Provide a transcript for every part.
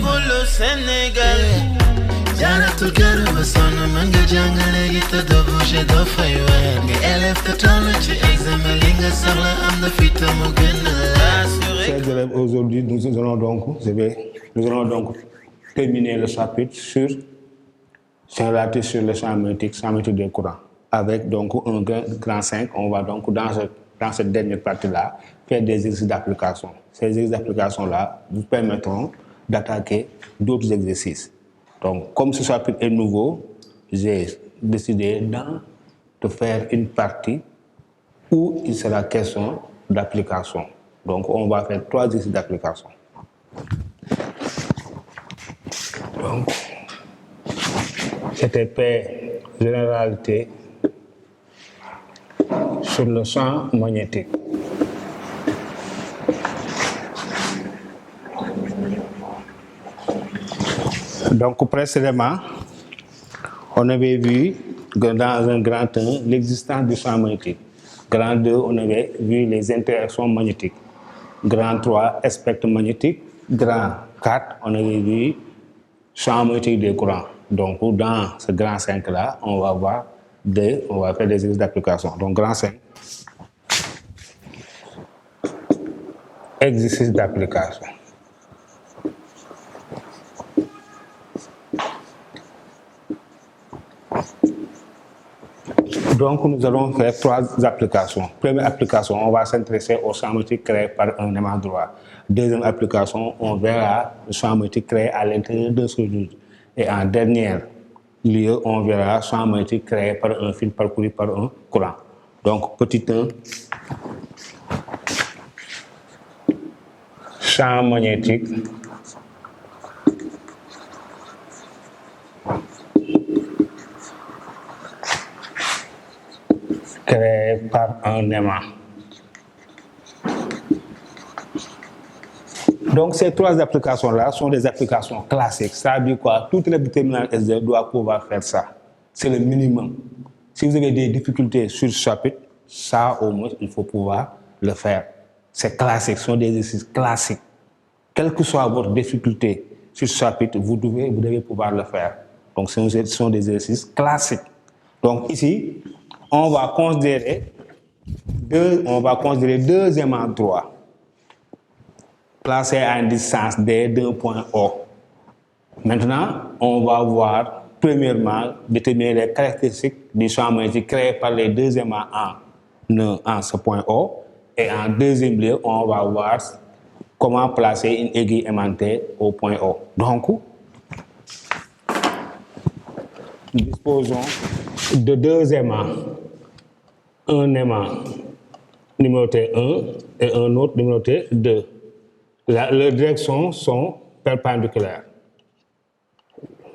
Golo Sénégal. Jana to get over son manga jangale gita do bouger do faywa. Nge élève te tolo ci examen linga sarla am na fita mo gëna. Chers élèves, aujourd'hui nous allons donc terminer le chapitre sur relatif sur le champ magnétique des courants. Avec donc un grand 5, on va donc dans cette dernière partie-là faire des exercices d'application. Ces exercices d'application-là vous permettront d'attaquer d'autres exercices. Donc, comme ce chapitre est nouveau, j'ai décidé de faire une partie où il sera question d'application. Donc, on va faire 3 exercices d'application. Donc, c'était paix, généralité sur le champ magnétique. Donc, précédemment, on avait vu dans un grand 1 l'existence du champ magnétique. Grand 2, on avait vu les interactions magnétiques. Grand 3, spectre magnétique. Grand 4, on avait vu champ magnétique des courants. Donc, dans ce grand 5-là, on va faire des exercices d'application. Donc, grand 5, exercice d'application. Donc, nous allons faire 3 applications. Première application, on va s'intéresser au champ magnétique créé par un aimant droit. Deuxième application, on verra le champ magnétique créé à l'intérieur de ce juge. Et en dernier lieu, on verra le champ magnétique créé par un fil parcouru par un courant. Donc, petit 1, champ magnétique créé par un aimant. Donc, ces 3 applications-là sont des applications classiques. Ça veut dire quoi? Tout élève du terminal SD doit pouvoir faire ça. C'est le minimum. Si vous avez des difficultés sur ce chapitre, ça au moins, il faut pouvoir le faire. C'est classique, ce sont des exercices classiques. Quelle que soit votre difficulté sur ce chapitre, vous devez pouvoir le faire. Donc, ce sont des exercices classiques. Donc, ici, on va considérer 2 aimants droits placés à une distance D d'un point O. Maintenant, on va voir, premièrement, déterminer les caractéristiques du champ magnétique créé par les 2 aimants en ce point O. Et en deuxième lieu, on va voir comment placer une aiguille aimantée au point O. Donc, disposons de 2 aimants. Un aimant numéroté 1 et un autre numéroté 2. Leurs directions sont perpendiculaires.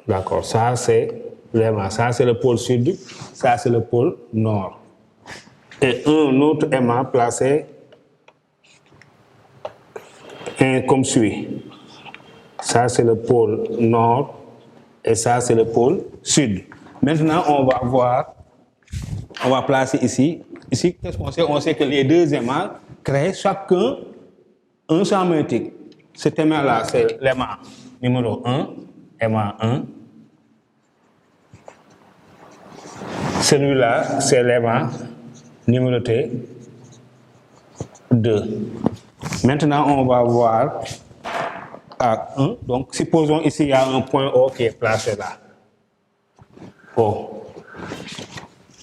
D'accord, ça c'est l'aimant, ça c'est le pôle sud, ça c'est le pôle nord. Et un autre aimant placé comme suit. Ça c'est le pôle nord et ça c'est le pôle sud. Maintenant on va placer ici. Ici, qu'est-ce qu'on sait? On sait que les 2 aimants créent chacun un champ magnétique. Cet aimant-là, c'est l'aimant numéro 1, aimant 1. Celui-là, c'est l'aimant numéroté 2. Maintenant, on va voir à 1. Donc, supposons ici, il y a un point O qui est placé là. O.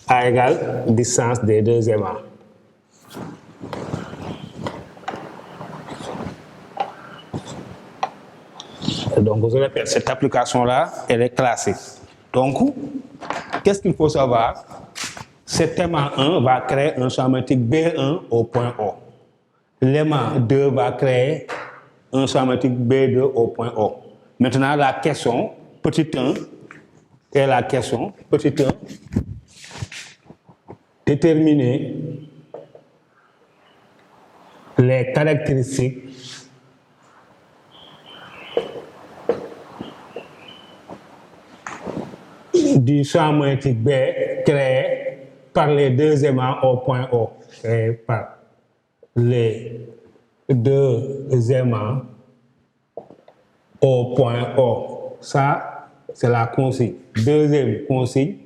A égale distance des 2 aimants. Donc, je répète, cette application-là, elle est classique. Donc, qu'est-ce qu'il faut savoir? Cet aimant 1 va créer un champ magnétique B1 au point O. L'aimant 2 va créer un champ magnétique B2 au point O. Maintenant, la question, petit 1, est la question, petit 1, déterminer les caractéristiques du champ magnétique B créé par les 2 aimants au point O. Créé par les 2 aimants au point O. Ça, c'est la consigne. Deuxième consigne,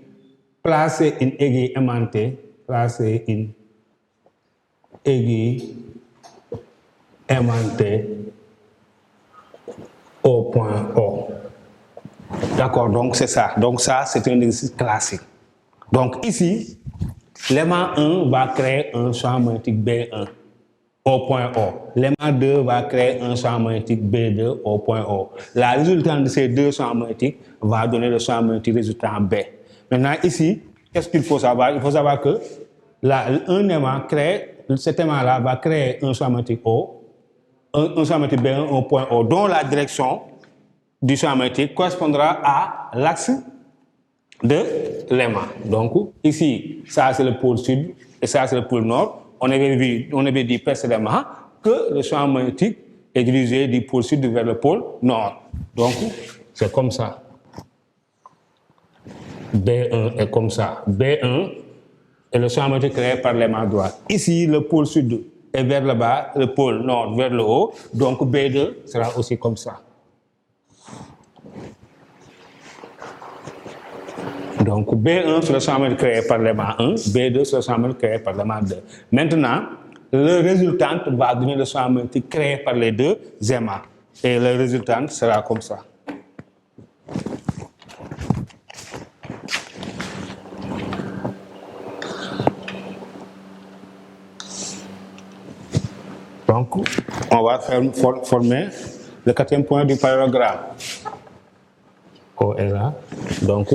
placer une aiguille aimantée. Placer une aiguille aimantée au point O. D'accord, donc c'est ça. Donc ça, c'est un exercice classique. Donc ici, l'aimant 1 va créer un champ magnétique B1 au point O. L'aimant 2 va créer un champ magnétique B2 au point O. La résultante de ces deux champs magnétiques va donner le champ magnétique résultant B. Maintenant ici, qu'est-ce qu'il faut savoir? Il faut savoir que un aimant cet aimant-là va créer un champ magnétique O, un champ magnétique B1 au point O, dont la direction du champ magnétique correspondra à l'axe de l'aimant. Donc ici, ça c'est le pôle sud et ça c'est le pôle nord. On avait dit précédemment que le champ magnétique est dirigé du pôle sud vers le pôle nord. Donc c'est comme ça. B1 est comme ça. B1 est le champ magnétique créé par l'aimant droit. Ici, le pôle sud est vers le bas, le pôle nord vers le haut. Donc B2 sera aussi comme ça. Donc B1 c'est le champ magnétique créé par l'aimant 1, B2 c'est le champ magnétique créé par l'aimant 2. Maintenant, le résultante va donner le champ magnétique créé par les deux aimants. Et le résultante sera comme ça. Donc, on va former le quatrième point du parallélogramme. O est là. Donc,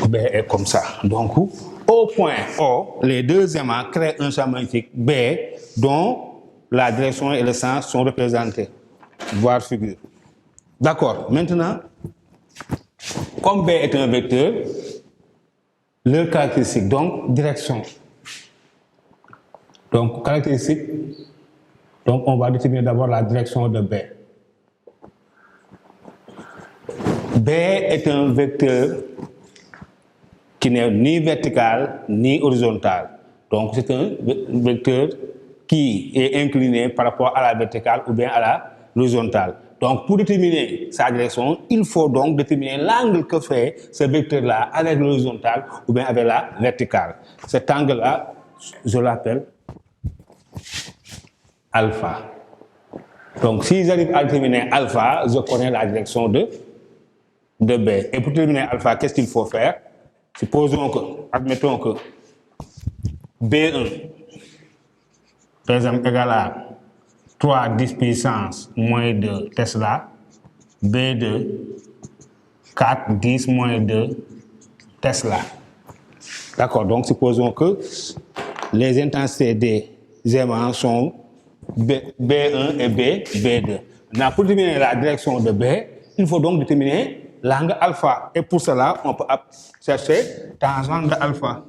B est comme ça. Donc, au point O, les deux aimants créent un champ magnétique B dont la direction et le sens sont représentés. Voir figure. D'accord. Maintenant, comme B est un vecteur, leur caractéristique, donc direction. Donc, caractéristique, donc on va déterminer d'abord la direction de B. B est un vecteur qui n'est ni vertical ni horizontal. Donc c'est un vecteur qui est incliné par rapport à la verticale ou bien à la horizontale. Donc pour déterminer sa direction, il faut donc déterminer l'angle que fait ce vecteur-là avec l'horizontale ou bien avec la verticale. Cet angle-là, je l'appelle alpha. Donc si j'arrive à déterminer alpha, je connais la direction de B. Et pour déterminer alpha, qu'est-ce qu'il faut faire? Supposons que, admettons que B1, par exemple, égale à 3 10 puissance moins 2 Tesla, B2, 4 10 moins 2 Tesla. D'accord, donc supposons que les intensités des aimants sont B1 et B2. Maintenant, pour déterminer la direction de B, il faut donc déterminer l'angle alpha. Et pour cela, on peut chercher tangente de alpha.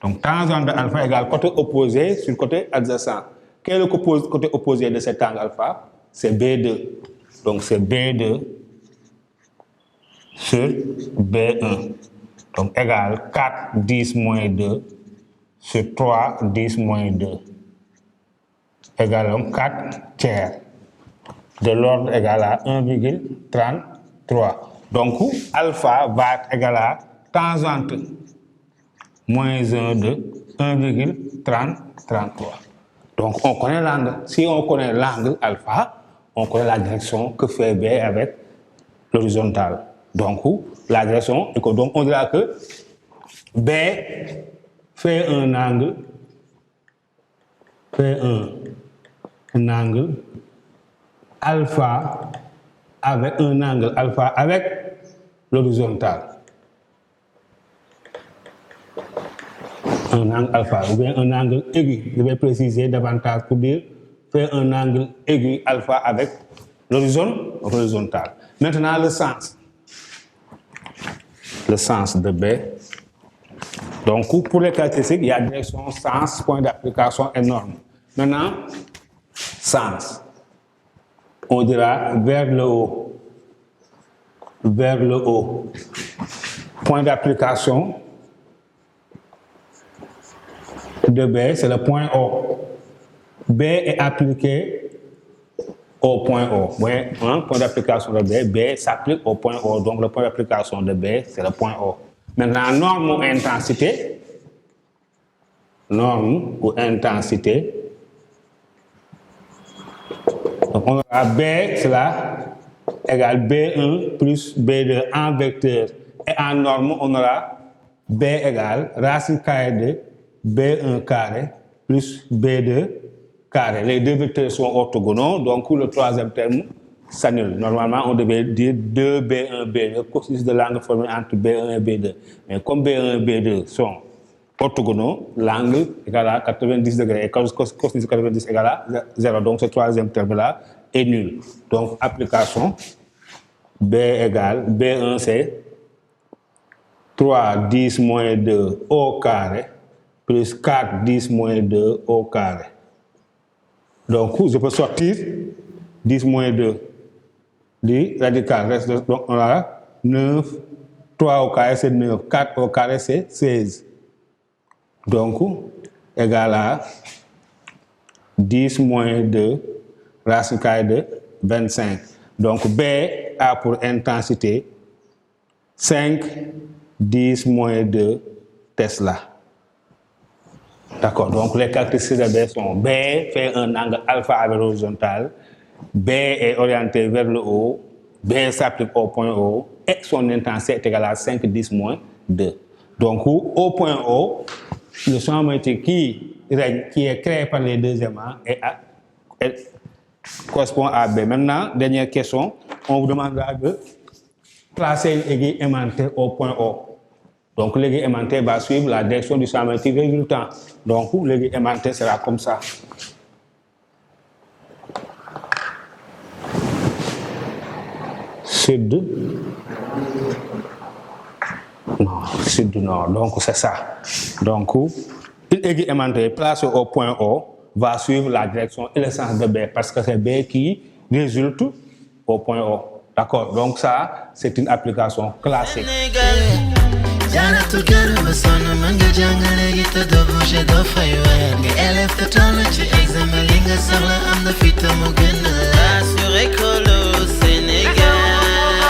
Donc, tangente de alpha égale côté opposé sur côté adjacent. Quel est le côté opposé de cet angle alpha? C'est B2. Donc, c'est B2 sur B1. Donc, égale 4 10 moins 2 sur 3 10 moins 2. Égale donc 4 tiers. De l'ordre égal à 1,33. Donc, alpha va être égal à tangente moins 1 de 1,33. Donc, on connaît l'angle. Si on connaît l'angle alpha, on connaît la direction que fait B avec l'horizontale. Donc, la direction, donc on dira que B fait un angle, alpha avec un angle alpha avec l'horizontale. Un angle alpha ou bien un angle aigu. Je vais préciser davantage pour dire faire un angle aigu alpha avec l'horizontale. Maintenant le sens. Le sens de B. Donc pour les caractéristiques, il y a direction, sens, point d'application et norme. Maintenant, sens. On dira vers le haut. Vers le haut. Point d'application. de B, c'est le point O. B est appliqué au point O. Ouais, un point d'application de B, B s'applique au point O. Donc le point d'application de B, c'est le point O. Maintenant, norme ou intensité. Norme ou intensité. Donc on aura B, cela égale B1 plus B2 en vecteur. Et en norme, on aura B égale racine carrée de B1 carré plus B2 carré. Les deux vecteurs sont orthogonaux, donc le troisième terme s'annule. Normalement, on devait dire 2B1, B2, cosinus de l'angle formé entre B1 et B2. Mais comme B1 et B2 sont orthogonaux, l'angle égale à 90 degrés et cosinus de 90 égale à 0. Donc ce troisième terme-là est nul. Donc application B égale B1 c'est 3 10 moins 2 au carré plus 4 10 moins 2 au carré. Donc je peux sortir 10 moins 2 du radical reste, donc on a 9, 3 au carré c'est 9, 4 au carré c'est 16. Donc égal à 10 moins 2 racine carrée de 25. Donc B a pour intensité 5 10 moins 2 Tesla. D'accord, donc les caractéristiques de B sont B fait un angle alpha avec l'horizontale, B est orienté vers le haut, B s'applique au point O et son intensité est égale à 5 10 moins 2. Donc au point O, le champ magnétique qui est créé par les deux aimants correspond à B. Maintenant, dernière question, on vous demandera de placer une aiguille aimantée au point O. Donc l'aiguille aimantée va suivre la direction du champ magnétique résultant. Donc l'aiguille aimantée sera comme ça. Sud. Non, sud-nord. Donc c'est ça. Donc une aiguille aimantée placée au point O va suivre la direction et le sens de B parce que c'est B qui résulte au point O. D'accord. Donc ça, c'est une application classique. Jana to get a son manga jangale gita do bouger do faywa. Ni elef to tolo chi exam linga sarla am the fita mugena.